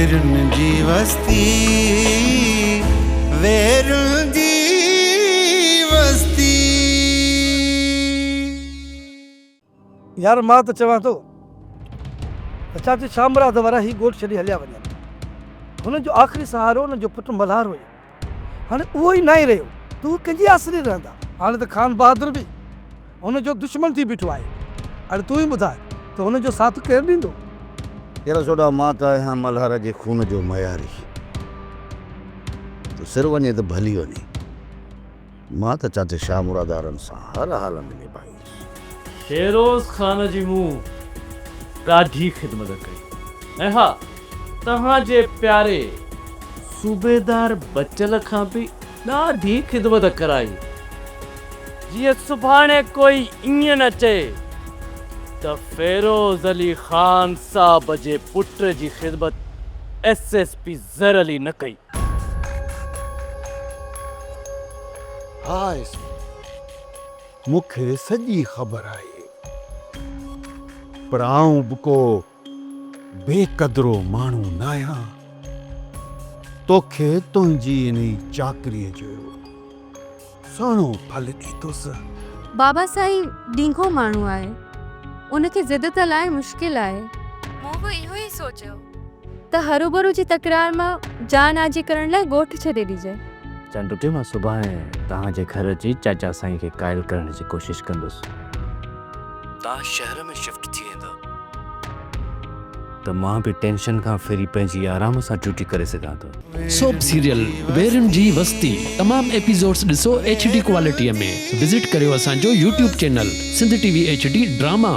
वेरुन जी वस्ती, वेरुन जी वस्ती। यार मां त चवां थो छा थी शामरात वारा ही ॻोठ छॾे हलिया वञनि। हुन जो आख़िरी सहारो हुन जो पुटु मल्हार हुयो, हाणे उहो ई न ई रहियो, तूं कंहिंजी आसरे रहंदा। हाणे त खान बहादुर बि हुन जो दुश्मन थी बीठो आहे। हाणे तूं ई ॿुधाए त हुन जो साथ केरु ॾींदो? यार सोडा मां त आहियां मल्हार जे खून जो मयारी, तो सिर वञे त भली वञे। मां त चाचे शाह मुरादारनि सां हर हाल में निभाईंदुसि। शेरोज़ ख़ान जी मूं ॾाढी ख़िदमत कई, ऐं हा तव्हांजे प्यारे सूबेदार बचल खां बि ॾाढी ख़िदमत कराई। जीअं सुभाणे कोई ईअं न चए त फेरोज़ अली ख़ान साहब जे पुट जी ख़िदमत SSP ज़र अली न कई। हा मूंखे सॼी ख़बर आहे, पर आऊं बि को बेक़दरो माण्हू न आहियां। तोखे तुंहिंजी इन चाकरीअ जो सुहिणो फल ॾींदुसि। बाबा साईं ॾींघो माण्हू आहे, उनखे ज़िद लाइ मुश्किल आहे। मूं बि इहो ई सोचियो त हरूभरू जी तकरार मां जान आजी करण लाइ ॻोठ छॾे ॾिजे। चंडुटे मां सुभाणे तव्हांजे घर जी चाचा साईं खे क़ाइल करण जी कोशिशि कंदुसि। तव्हां शहर में शिफ्ट थी वेंदा त मां बि टेंशन खां फिरी पंहिंजी आराम सां ड्यूटी करे सघां थो। सोप सीरियल वेरुन जी वस्ती तमाम एपिसोड्स ॾिसो HD क्वालिटीअ में। विज़िट करियो असांजो YouTube channel Sindh TV HD drama.